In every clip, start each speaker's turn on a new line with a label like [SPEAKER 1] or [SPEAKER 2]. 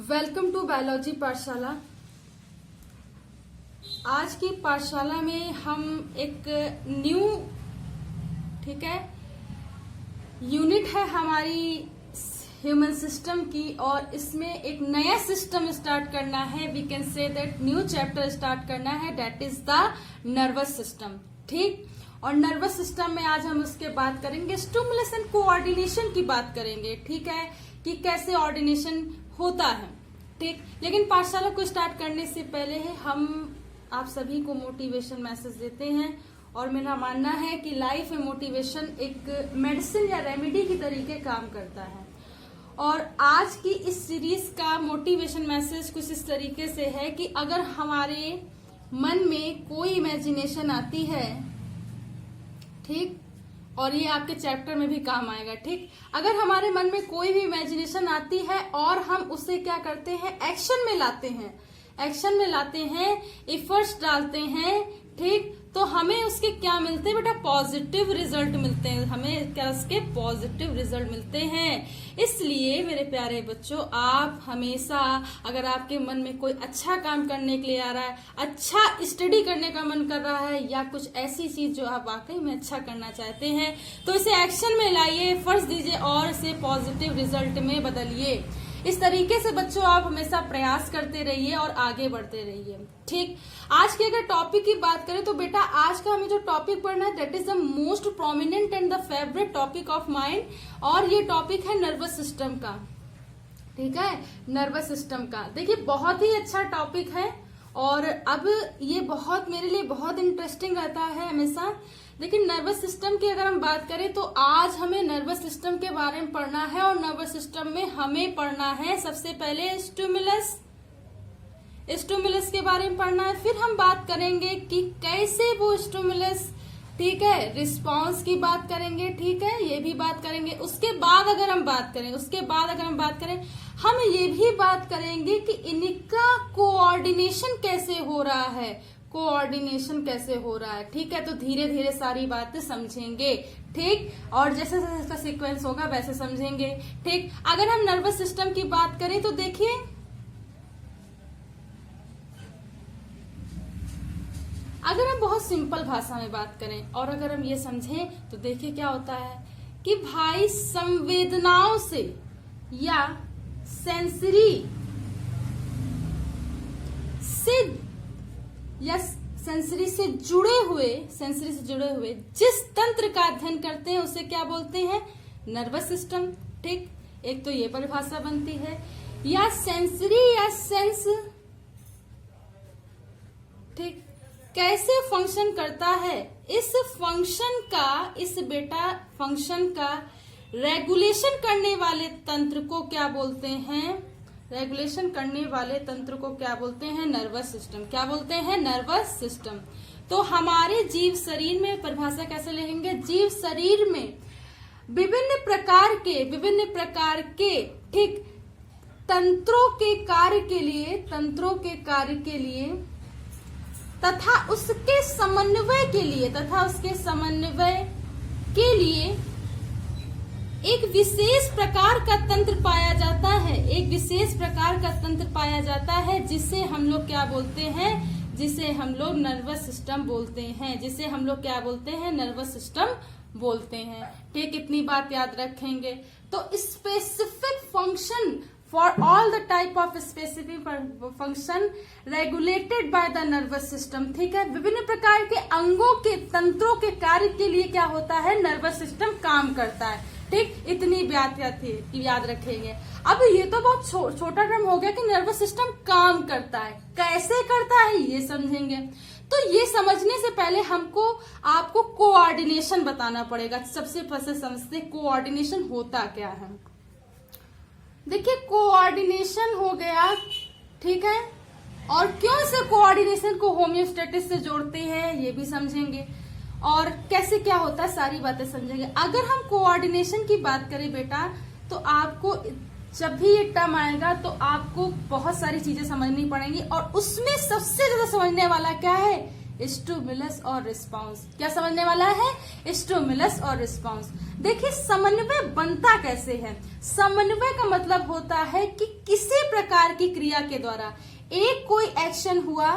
[SPEAKER 1] Welcome to biology पाठशाला। आज की पाठशाला में हम एक न्यू यूनिट है हमारी ह्यूमन सिस्टम की, और इसमें एक नया सिस्टम स्टार्ट करना है। We can say that new chapter start करना है, that is the nervous system. ठीक, और नर्वस सिस्टम में आज हम उसके बात करेंगे, स्टिमुलस एंड कोऑर्डिनेशन की बात करेंगे। ठीक है, कि कैसे ऑर्डिनेशन होता है। ठीक, लेकिन पाठशाला को स्टार्ट करने से पहले हम आप सभी को मोटिवेशन मैसेज देते हैं, और मेरा मानना है कि लाइफ में मोटिवेशन एक मेडिसिन या रेमेडी की तरीके काम करता है। और आज की इस सीरीज का मोटिवेशन मैसेज कुछ इस तरीके से है कि अगर हमारे मन में कोई इमेजिनेशन आती है, ठीक, और ये आपके चैप्टर में भी काम आएगा। ठीक, अगर हमारे मन में कोई भी इमेजिनेशन आती है और हम उसे क्या करते हैं, एक्शन में लाते हैं, एफर्ट्स डालते हैं, ठीक, तो हमें उसके क्या मिलते हैं बेटा, पॉजिटिव रिजल्ट मिलते हैं। हमें क्या उसके पॉजिटिव रिजल्ट मिलते हैं। इसलिए मेरे प्यारे बच्चों, आप हमेशा अगर आपके मन में कोई अच्छा काम करने के लिए आ रहा है, अच्छा स्टडी करने का मन कर रहा है, या कुछ ऐसी चीज जो आप वाकई में अच्छा करना चाहते हैं, तो इसे एक्शन में लाइए, एफर्ट्स दीजिए और इसे पॉजिटिव रिजल्ट में बदलिए। इस तरीके से बच्चों आप हमेशा प्रयास करते रहिए और आगे बढ़ते रहिए। ठीक, आज के अगर टॉपिक की बात करें तो बेटा आज का हमें जो टॉपिक पढ़ना है, that is the most prominent and the favourite topic of mind, और ये टॉपिक है नर्वस सिस्टम का। ठीक है, नर्वस सिस्टम का देखिए बहुत ही अच्छा टॉपिक है, और अब ये बहुत मेरे लिए बहुत इंटरेस्टिंग रहता है हमेशा। लेकिन नर्वस सिस्टम की अगर हम बात करें तो आज हमें नर्वस सिस्टम के बारे में पढ़ना है, और नर्वस सिस्टम में हमें पढ़ना है सबसे पहले स्टिमुलस के बारे में पढ़ना है। फिर हम बात करेंगे कि कैसे वो स्टिमुलस, ठीक है, रिस्पांस की बात करेंगे, ठीक है, ये भी बात करेंगे। उसके बाद अगर हम बात करें हम ये भी बात करेंगे कि इनका कोऑर्डिनेशन कैसे हो रहा है, ठीक है। तो धीरे धीरे सारी बातें समझेंगे, ठीक, और जैसे जैसे इसका सीक्वेंस होगा वैसे समझेंगे। ठीक, अगर हम नर्वस सिस्टम की बात करें तो देखिए, अगर हम बहुत सिंपल भाषा में बात करें और अगर हम ये समझें तो देखिए क्या होता है कि भाई संवेदनाओं से या सेंसरी से जुड़े हुए जिस तंत्र का अध्ययन करते हैं उसे क्या बोलते हैं, नर्वस सिस्टम। ठीक, एक तो ये परिभाषा बनती है, या सेंसरी या सेंस, ठीक, कैसे फंक्शन करता है। इस फंक्शन का रेगुलेशन करने वाले तंत्र को क्या बोलते हैं, नर्वस सिस्टम। क्या बोलते हैं, नर्वस सिस्टम। तो हमारे जीव शरीर में परिभाषा कैसे लिखेंगे, जीव शरीर में विभिन्न प्रकार के ठीक तंत्रों के कार्य के लिए तथा उसके समन्वय के लिए एक विशेष प्रकार का तंत्र पाया जाता है, जिसे हम लोग क्या बोलते हैं, जिसे हम लोग नर्वस सिस्टम बोलते हैं। ठीक, इतनी बात याद रखेंगे। तो specific function for all the type of specific function regulated by the nervous system। ठीक है, विभिन्न प्रकार के अंगों के तंत्रों के कार्य के लिए क्या होता है, नर्वस सिस्टम काम करता है। ठीक, इतनी बात याद रखेंगे। अब ये तो बहुत छोटा टर्म हो गया कि नर्वस सिस्टम काम करता है, कैसे करता है ये समझेंगे। तो ये समझने से पहले आपको कोऑर्डिनेशन बताना पड़ेगा। सबसे पहले समझते कोऑर्डिनेशन होता क्या है। देखिए कोऑर्डिनेशन हो गया, ठीक है, और क्यों इसे कोऑर्डिनेशन को होमियोस्टेसिस से जोड़ते हैं ये भी समझेंगे, और कैसे क्या होता है सारी बातें समझेंगे। अगर हम कोऑर्डिनेशन की बात करें बेटा, तो आपको जब भी ये टर्म आएगा तो आपको बहुत सारी चीजें समझनी पड़ेंगी, और उसमें सबसे ज्यादा समझने वाला क्या है, स्टिमुलस और रिस्पांस। क्या समझने वाला है? स्टिमुलस और रिस्पांस। देखिए समन्वय बनता कैसे है। समन्वय का मतलब होता है कि किसी प्रकार की क्रिया के द्वारा एक कोई एक्शन हुआ,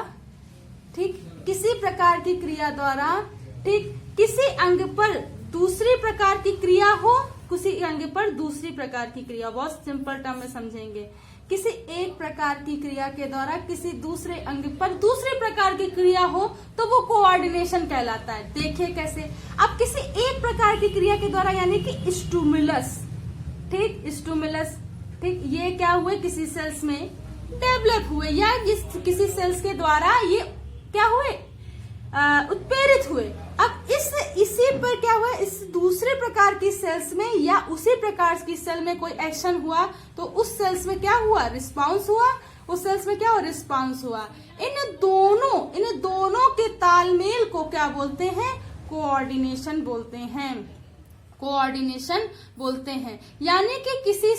[SPEAKER 1] ठीक, किसी प्रकार की क्रिया द्वारा, ठीक, किसी अंग पर दूसरी प्रकार की क्रिया हो, किसी अंग पर दूसरी प्रकार की क्रिया, बहुत सिंपल टर्म में समझेंगे। किसी एक प्रकार की क्रिया के द्वारा किसी दूसरे अंग पर दूसरी प्रकार की क्रिया हो तो वो कोऑर्डिनेशन कहलाता है। देखिए कैसे, अब किसी एक प्रकार की क्रिया के द्वारा यानी कि स्टिमुलस, ठीक, स्टिमुलस, ठीक, ये क्या हुए, किसी सेल्स में डेवलप हुए या किसी सेल्स के द्वारा ये क्या हुए, उत्प्रेरित हुए। अब इसी पर क्या हुआ, इस दूसरे प्रकार की सेल्स में या उसी प्रकार की सेल में कोई एक्शन हुआ तो उस सेल्स में क्या हुआ, रिस्पांस हुआ, उस सेल्स में क्या हुआ, रिस्पांस हुआ। इन दोनों के तालमेल को क्या बोलते हैं, कोऑर्डिनेशन बोलते हैं, कोऑर्डिनेशन बोलते हैं। यानी कि किसी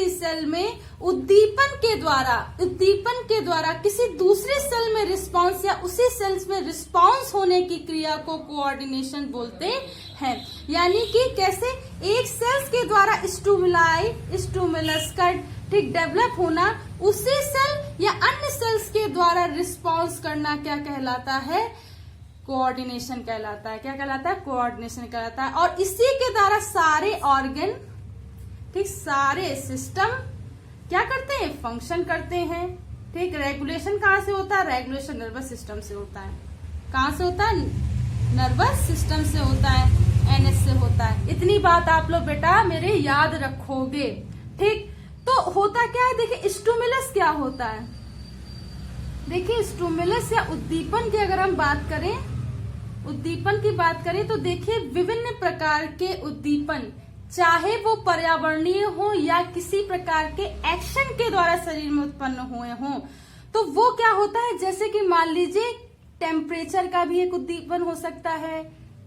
[SPEAKER 1] सेल में उद्दीपन के द्वारा किसी दूसरे सेल में रिस्पांस या उसी सेल्स में रिस्पांस होने की क्रिया को कोऑर्डिनेशन बोलते हैं। यानी कि कैसे एक सेल्स के द्वारा स्टिमुलस का, ठीक, डेवलप होना, उसी सेल या अन्य सेल्स के द्वारा रिस्पांस करना क्या कहलाता है, कोऑर्डिनेशन कहलाता है। क्या कहलाता है, कोऑर्डिनेशन कहलाता है। और इसी के द्वारा सारे ऑर्गन, ठीक, सारे सिस्टम क्या करते हैं, फंक्शन करते हैं। ठीक, रेगुलेशन कहाँ से होता है, रेगुलेशन नर्वस सिस्टम से होता है। कहाँ से होता है, नर्वस सिस्टम से होता है, एनएस से होता है। इतनी बात आप लोग बेटा मेरे याद रखोगे। ठीक, तो होता क्या है, देखिए स्टिमुलस क्या होता है। देखिए स्टिमुलस या उद्दीपन की अगर हम बात करें, उद्दीपन की बात करें तो देखिए विभिन्न प्रकार के उद्दीपन, चाहे वो पर्यावरणीय हो या किसी प्रकार के एक्शन के द्वारा शरीर में उत्पन्न हुए हों, तो वो क्या होता है, जैसे कि मान लीजिए टेम्परेचर का भी एक उद्दीपन हो सकता है,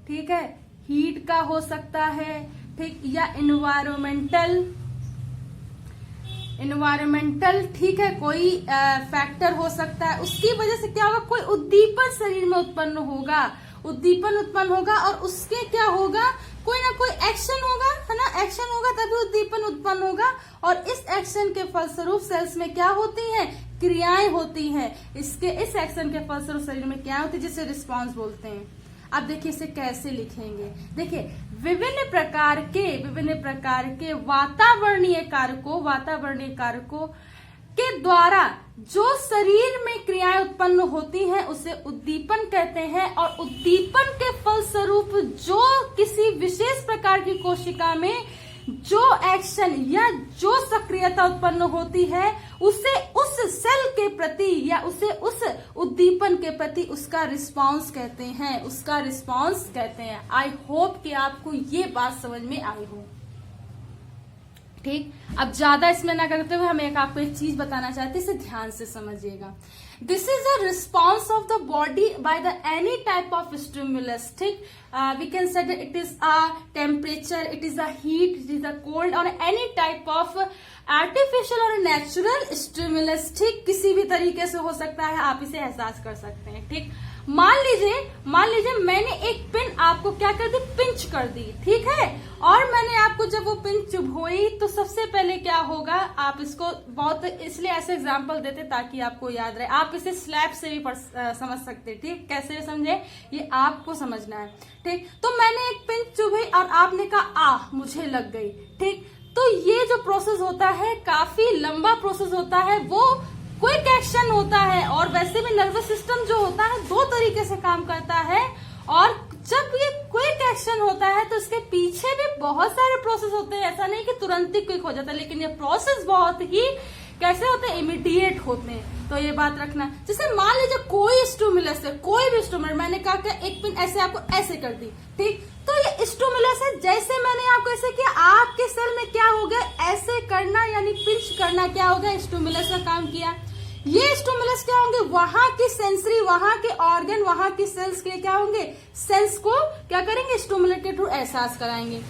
[SPEAKER 1] ठीक है, हीट का हो सकता है, ठीक, या इन्वायरमेंटल, ठीक है, कोई फैक्टर हो सकता है। उसकी वजह से क्या होगा, कोई उद्दीपन शरीर में उत्पन्न होगा और उसके क्या होगा, कोई ना कोई एक्शन होगा, है ना, एक्शन होगा तभी उद्दीपन उत्पन्न होगा। और इस एक्शन के फलस्वरूप सेल्स में क्या होती हैं, क्रियाएं होती हैं। इस एक्शन के फलस्वरूप शरीर में क्या होती है, जिसे रिस्पांस बोलते हैं। अब देखिए इसे कैसे लिखेंगे। देखिए विभिन्न प्रकार के वातावरणीय कारकों के द्वारा जो शरीर में क्रियाएं उत्पन्न होती हैं उसे उद्दीपन कहते हैं। और उद्दीपन के फलस्वरूप जो किसी विशेष प्रकार की कोशिका में जो एक्शन या जो सक्रियता उत्पन्न होती है उसे उस सेल के प्रति या उसे उस उद्दीपन के प्रति उसका रिस्पांस कहते हैं। आई होप कि आपको ये बात समझ में आई हो। ठीक, अब ज्यादा इसमें ना करते हुए हम आपको एक चीज बताना चाहते हैं, इसे ध्यान से समझिएगा। This is a response of the body by the any type of stimulus. ठीक, we can say it is a temperature, it is a heat, it is a cold और एनी टाइप ऑफ आर्टिफिशियल और natural stimulus. ठीक, किसी भी तरीके से हो सकता है, आप इसे एहसास कर सकते हैं। ठीक, मान लीजिए मैंने एक पिन आपको क्या कर दी, पिंच कर दी, ठीक है, और मैंने आपको जब वो पिन चुभोई तो सबसे पहले क्या होगा, आप इसको बहुत इसलिए ऐसे एग्जांपल देते ताकि आपको याद रहे। आप इसे स्लैब से भी समझ सकते, ठीक, कैसे समझे ये आपको समझना है। ठीक, तो मैंने एक पिन चुभी और आपने कहा मुझे लग गई। ठीक, तो ये जो प्रोसेस होता है काफी लंबा प्रोसेस होता है, वो क्विक एक्शन होता है। और वैसे भी नर्वस सिस्टम जो होता है दो तरीके से काम करता है, और जब ये क्विक एक्शन होता है तो इसके पीछे भी बहुत सारे प्रोसेस होते हैं। ऐसा नहीं कि तुरंत ही क्विक हो जाता है, लेकिन ये प्रोसेस बहुत ही कैसे होते हैं, इमीडिएट होते हैं। तो ये बात रखना। जैसे मान लीजिए कोई स्टिमुलस है, कोई भी स्टिमुलस, मैंने कहा कि एक पिन ऐसे आपको ऐसे कर दी, ठीक, तो ये स्टिमुलस है। जैसे मैंने आपको ऐसे किया, आपके सेल में क्या हो गया, ऐसे करना यानी पिंच करना क्या हो गया, स्टिमुलस का काम किया। ये स्टिमुलस क्या होंगे, वहां की सेंसरी, वहां के ऑर्गन, वहां की सेल्स के क्या होंगे, सेल्स को क्या करेंगे, स्टिमुलस के थ्रू एहसास कराएंगे।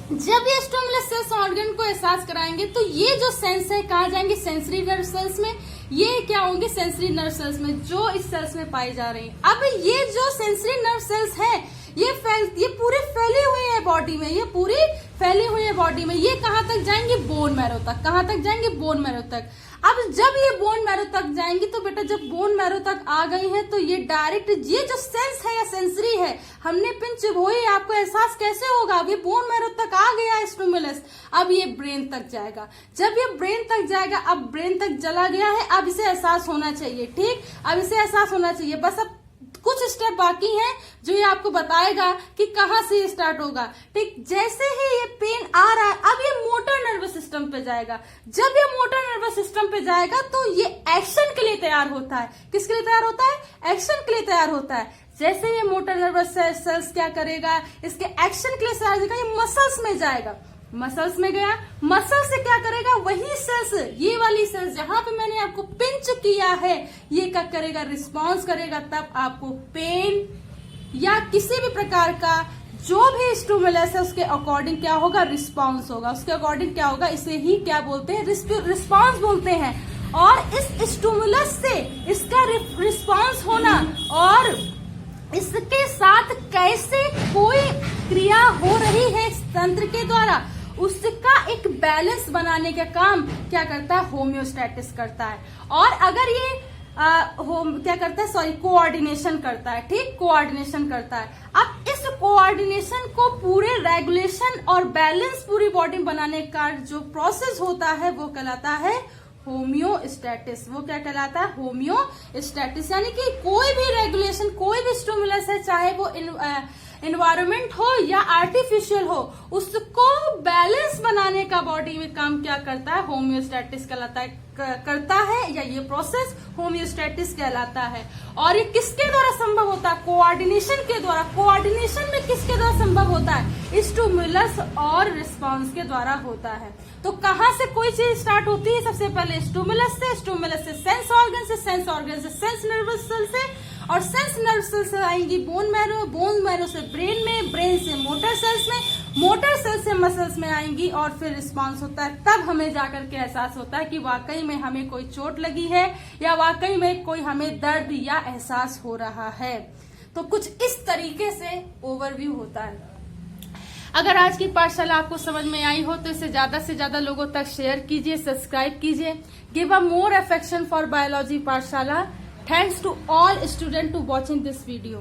[SPEAKER 1] जब ये स्टिमुलस सेल्स ऑर्गन को एहसास कराएंगे तो ये जो सेंस है कहाँ जाएंगे, सेंसरी नर्व सेल्स में। ये क्या होंगे, सेंसरी नर्व सेल्स में, जो इस सेल्स में पाई जा रही हैं। अब ये जो सेंसरी नर्व सेल्स है ये पूरे फैली हुई है बॉडी में, ये पूरी फैली हुई है बॉडी में। ये कहाँ तक जाएंगे, बोन मैरो तक। कहाँ तक जाएंगे, बोन मैरो तक। अब जब ये बोन मैरो तक जाएंगी तो बेटा जब बोन मैरो तक आ गई है तो ये डायरेक्ट, ये जो सेंस है या सेंसरी है, हमने पिन चुभोई, आपको एहसास कैसे होगा, अब ये बोन मैरो तक आ गया स्टिमुलस, अब ये ब्रेन तक जाएगा। जब ये ब्रेन तक जाएगा, अब ब्रेन तक चला गया है, अब इसे एहसास होना चाहिए, ठीक, अब इसे एहसास होना चाहिए। बस अब कुछ स्टेप बाकी हैं जो ये आपको बताएगा कि कहां से ये स्टार्ट होगा, ठीक। जैसे ही ये पेन आ रहा है, अब ये मोटर नर्वस सिस्टम पे जाएगा। जब ये मोटर नर्वस सिस्टम पे जाएगा तो ये एक्शन के लिए तैयार होता है। किसके लिए तैयार होता है, एक्शन के लिए तैयार होता है। जैसे ये मोटर नर्वस सेल्स क्या करेगा, इसके एक्शन के लिए तैयार होगा, ये मसल्स में जाएगा। मसल्स में गया, मसल से क्या करेगा, वही सेल्स, ये वाली सेल्स जहां पे मैंने आपको पिंच किया है, ये क्या करेगा, रिस्पॉन्स करेगा। तब आपको पेन या किसी भी प्रकार का जो भी स्टिमुलस है उसके अकॉर्डिंग क्या होगा, रिस्पॉन्स होगा। उसके अकॉर्डिंग क्या होगा, इसे ही क्या बोलते हैं, रिस्पॉन्स बोलते हैं। और इस स्टिमुलस से इसका रिस्पॉन्स होना और इसके साथ कैसे कोई क्रिया हो रही है इस तंत्र के द्वारा, उसका एक बैलेंस बनाने का काम क्या करता है, होम्योस्टैटिस करता है। और अगर ये क्या करता है, सॉरी, कोऑर्डिनेशन करता है, ठीक, कोऑर्डिनेशन करता है। अब इस कोऑर्डिनेशन को पूरे रेगुलेशन और बैलेंस पूरी बॉडी बनाने का जो प्रोसेस होता है वो कहलाता है होम्योस्टैटिस। वो क्या कहलाता है, होम्योस्टैटिस। यानी कि कोई भी रेगुलेशन, कोई भी स्टिमुलस है, चाहे वो एनवायरमेंट हो या आर्टिफिशियल हो, उसको बैलेंस बनाने का बॉडी में काम क्या करता है, होम्योस्टैटिस कहलाता है, करता है, या ये प्रोसेस होम्योस्टैटिस कहलाता है। और ये किसके द्वारा संभव होता है, कोऑर्डिनेशन के द्वारा। कोऑर्डिनेशन में किसके द्वारा संभव होता है, स्टिमुलस और रिस्पांस के द्वारा होता है। तो कहां से कोई चीज स्टार्ट होती है, सबसे पहले स्टिमुलस से, स्टिमुलस से सेंस ऑर्गन से, सेंस ऑर्गन से सेंस नर्वस सेल से, और सेंस नर्व सेल से आएंगी बोन मैरो, बोन मैरो से ब्रेन में, ब्रेन से मोटर सेल्स में, मोटर सेल से मसल्स में आएंगी, और फिर रिस्पांस होता है। तब हमें जाकर के एहसास होता है कि वाकई में हमें कोई चोट लगी है या वाकई में कोई हमें दर्द या एहसास हो रहा है। तो कुछ इस तरीके से ओवरव्यू होता है। अगर आज की पाठशाला आपको समझ में आई हो तो इसे ज्यादा से ज्यादा लोगों तक शेयर कीजिए, सब्सक्राइब कीजिए। Give a more affection for biology पाठशाला। Thanks to all students to watching this video.